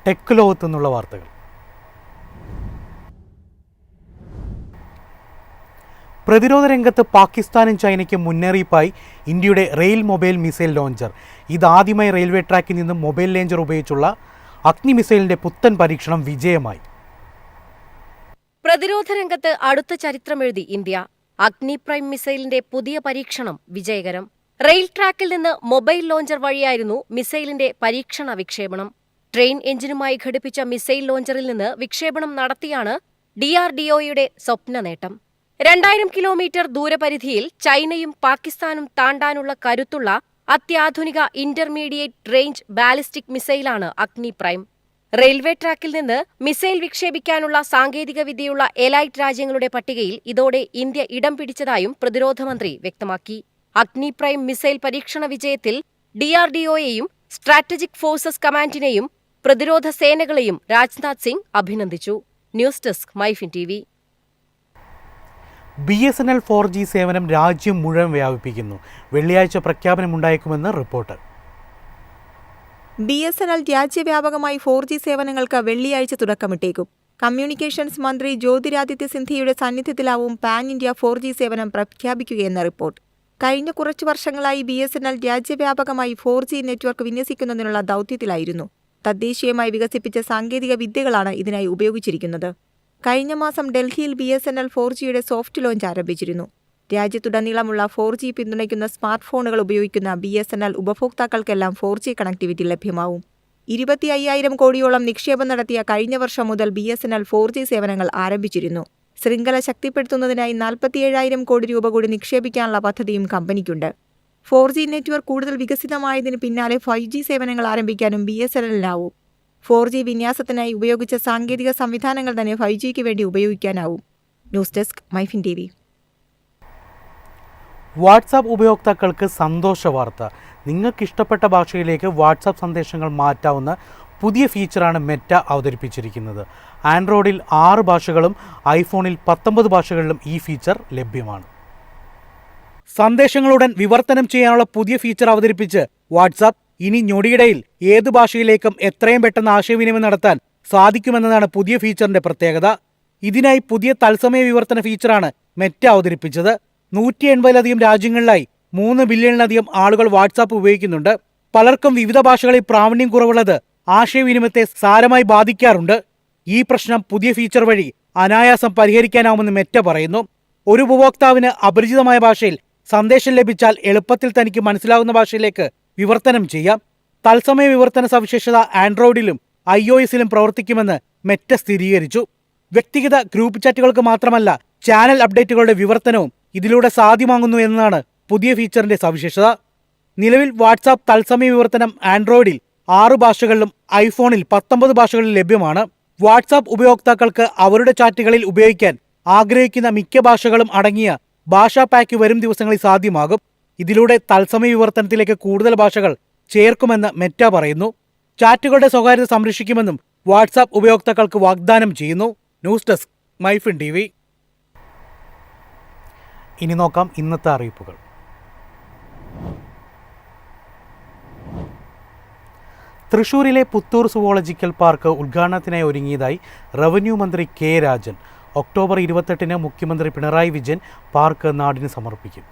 Tech ലോകത്തു നിന്നുള്ള വാർത്തകൾ. പ്രതിരോധ രംഗത്ത് പാകിസ്ഥാനും ചൈനയ്ക്കും മുന്നറിയിപ്പായി ഇന്ത്യയുടെ റെയിൽ മൊബൈൽ മിസൈൽ ലോഞ്ചർ. ഇതാദ്യമായി റെയിൽവേ ട്രാക്കിൽ നിന്നും മൊബൈൽ ലോഞ്ചർ ഉപയോഗിച്ചുള്ള അഗ്നി മിസൈലിന്റെ പുത്തൻ പരീക്ഷണം വിജയമായി. പ്രതിരോധ രംഗത്ത് അടുത്ത ചരിത്രമെഴുതി ഇന്ത്യ. അഗ്നി പ്രൈം മിസൈലിന്റെ പുതിയ പരീക്ഷണം വിജയകരം. റെയിൽ ട്രാക്കിൽ നിന്ന് മൊബൈൽ ലോഞ്ചർ വഴിയായിരുന്നു മിസൈലിന്റെ പരീക്ഷണ വിക്ഷേപണം. ട്രെയിൻ എഞ്ചിനുമായി ഘടിപ്പിച്ച മിസൈൽ ലോഞ്ചറിൽ നിന്ന് വിക്ഷേപണം നടത്തിയാണ് DRDOയുടെ സ്വപ്ന നേട്ടം. 2000 കിലോമീറ്റർ ദൂരപരിധിയിൽ ചൈനയും പാകിസ്ഥാനും താണ്ടാനുള്ള കരുത്തുള്ള അത്യാധുനിക ഇന്റർമീഡിയറ്റ് റേഞ്ച് ബാലിസ്റ്റിക് മിസൈലാണ് അഗ്നി പ്രൈം. റെയിൽവേ ട്രാക്കിൽ നിന്ന് മിസൈൽ വിക്ഷേപിക്കാനുള്ള സാങ്കേതികവിദ്യയുള്ള എലൈറ്റ് രാജ്യങ്ങളുടെ പട്ടികയിൽ ഇതോടെ ഇന്ത്യ ഇടം പിടിച്ചതായും പ്രതിരോധ മന്ത്രി വ്യക്തമാക്കി. അഗ്നി പ്രൈം മിസൈൽ പരീക്ഷണ വിജയത്തിൽ DRDOയെയും സ്ട്രാറ്റജിക് ഫോഴ്സസ് കമാൻഡിനെയും പ്രതിരോധ സേനകളെയും രാജ്നാഥ് സിംഗ് അഭിനന്ദിച്ചു. News desk MyFin TV. BSNL 4G സേവനം രാജ്യം മുഴുവൻ വ്യാപിപ്പിക്കുന്നു. വെള്ളിയാഴ്ച പ്രഖ്യാപനമുണ്ടായേക്കുമെന്ന് റിപ്പോർട്ട്. BSNL രാജ്യവ്യാപകമായി 4G സേവനങ്ങൾക്ക് വെള്ളിയാഴ്ച തുടക്കമിട്ടേക്കും. കമ്മ്യൂണിക്കേഷൻസ് മന്ത്രി ജ്യോതിരാദിത്യ സിന്ധ്യയുടെ സാന്നിധ്യത്തിലാവും പാൻ ഇന്ത്യ 4G സേവനം പ്രഖ്യാപിക്കുകയെന്ന റിപ്പോർട്ട്. കഴിഞ്ഞ കുറച്ചു വർഷങ്ങളായി BSNL രാജ്യവ്യാപകമായി 4G നെറ്റ്വർക്ക് വിന്യസിക്കുന്നതിനുള്ള ദൗത്യത്തിലായിരുന്നു. തദ്ദേശീയമായി വികസിപ്പിച്ച സാങ്കേതിക വിദ്യകളാണ് ഇതിനായി ഉപയോഗിച്ചിരിക്കുന്നത്. കഴിഞ്ഞ മാസം ഡൽഹിയിൽ BSNL 4Gയുടെ സോഫ്റ്റ് ലോഞ്ച് ആരംഭിച്ചിരുന്നു. രാജ്യത്തുടനീളമുള്ള 4G പിന്തുണയ്ക്കുന്ന സ്മാർട്ട് ഫോണുകൾ ഉപയോഗിക്കുന്ന BSNL ഉപഭോക്താക്കൾക്കെല്ലാം 4G കണക്ടിവിറ്റി ലഭ്യമാവും. 25,000 കോടിയോളം നിക്ഷേപം നടത്തിയ കഴിഞ്ഞ വർഷം മുതൽ BSNL 4G സേവനങ്ങൾ ആരംഭിച്ചിരുന്നു. ശൃംഖല ശക്തിപ്പെടുത്തുന്നതിനായി 47,000 കോടി രൂപ കൂടി നിക്ഷേപിക്കാനുള്ള പദ്ധതിയും കമ്പനിക്കുണ്ട്. 4G നെറ്റ്വർക്ക് കൂടുതൽ വികസിതമായതിന് പിന്നാലെ 5G സേവനങ്ങൾ ആരംഭിക്കാനും BSNLനാവും. 4G വിന്യാസത്തിനായി ഉപയോഗിച്ച സാങ്കേതിക സംവിധാനങ്ങൾ തന്നെ 5Gക്ക് വേണ്ടി ഉപയോഗിക്കാനാവും. News desk MyFin TV. WhatsApp ഉപയോക്താക്കൾക്ക് സന്തോഷ വാർത്ത. നിങ്ങൾക്കിഷ്ടപ്പെട്ട ഭാഷയിലേക്ക് വാട്സാപ്പ് സന്ദേശങ്ങൾ മാറ്റാവുന്ന പുതിയ ഫീച്ചറാണ് മെറ്റ അവതരിപ്പിച്ചിരിക്കുന്നത്. ആൻഡ്രോയിഡിൽ 6 ഭാഷകളും ഐഫോണിൽ 19 ഭാഷകളിലും ഈ ഫീച്ചർ ലഭ്യമാണ്. സന്ദേശങ്ങളുടൻ വിവർത്തനം ചെയ്യാനുള്ള പുതിയ ഫീച്ചർ അവതരിപ്പിച്ച് വാട്സാപ്പ് ഇനി ഞൊടിയിടയിൽ ഏത് ഭാഷയിലേക്കും എത്രയും പെട്ടെന്ന് ആശയവിനിമയം നടത്താൻ സാധിക്കുമെന്നതാണ് പുതിയ ഫീച്ചറിന്റെ പ്രത്യേകത. ഇതിനായി പുതിയ തത്സമയ വിവർത്തന ഫീച്ചറാണ് മെറ്റ അവതരിപ്പിച്ചത്. 180-ലധികം രാജ്യങ്ങളിലായി 3 ബില്യണിലധികം ആളുകൾ വാട്സാപ്പ് ഉപയോഗിക്കുന്നുണ്ട്. പലർക്കും വിവിധ ഭാഷകളിൽ പ്രാവീണ്യം കുറവുള്ളത് ആശയവിനിമയത്തെ സാരമായി ബാധിക്കാറുണ്ട്. ഈ പ്രശ്നം പുതിയ ഫീച്ചർ വഴി അനായാസം പരിഹരിക്കാനാവുമെന്ന് മെറ്റ പറയുന്നു. ഒരു ഉപഭോക്താവിന് അപരിചിതമായ ഭാഷയിൽ സന്ദേശം ലഭിച്ചാൽ എളുപ്പത്തിൽ തനിക്ക് മനസ്സിലാവുന്ന ഭാഷയിലേക്ക് വിവർത്തനം ചെയ്യാം. തത്സമയ വിവർത്തന സവിശേഷത ആൻഡ്രോയിഡിലും iOSലും പ്രവർത്തിക്കുമെന്ന് മെറ്റ സ്ഥിരീകരിച്ചു. വ്യക്തിഗത ഗ്രൂപ്പ് ചാറ്റുകൾക്ക് മാത്രമല്ല, ചാനൽ അപ്ഡേറ്റുകളുടെ വിവർത്തനവും ഇതിലൂടെ സാധ്യമാകുന്നു എന്നതാണ് പുതിയ ഫീച്ചറിന്റെ സവിശേഷത. നിലവിൽ വാട്സാപ്പ് തത്സമയ വിവർത്തനം ആൻഡ്രോയിഡിൽ 6 ഭാഷകളിലും ഐഫോണിൽ 19 ഭാഷകളിൽ ലഭ്യമാണ്. വാട്സാപ്പ് ഉപയോക്താക്കൾക്ക് അവരുടെ ചാറ്റുകളിൽ ഉപയോഗിക്കാൻ ആഗ്രഹിക്കുന്ന മിക്ക ഭാഷകളും അടങ്ങിയ ഭാഷാ പാക്ക് വരും ദിവസങ്ങളിൽ സാധ്യമാകും. ഇതിലൂടെ തത്സമയ വിവർത്തനത്തിലേക്ക് കൂടുതൽ ഭാഷകൾ ചേർക്കുമെന്ന് മെറ്റ പറയുന്നു. ചാറ്റുകളുടെ സ്വകാര്യത സംരക്ഷിക്കുമെന്നും വാട്സാപ്പ് ഉപയോക്താക്കൾക്ക് വാഗ്ദാനം ചെയ്യുന്നു. News desk MyFin TV. ഇനി നോക്കാം ഇന്നത്തെ അറിയിപ്പുകൾ. തൃശൂരിലെ പുത്തൂർ സുവോളജിക്കൽ പാർക്ക് ഉദ്ഘാടനത്തിനായി ഒരുങ്ങിയതായി റവന്യൂ മന്ത്രി K. രാജൻ. ഒക്ടോബർ 28-ന് മുഖ്യമന്ത്രി പിണറായി വിജയൻ പാർക്ക് നാടിന് സമർപ്പിക്കും.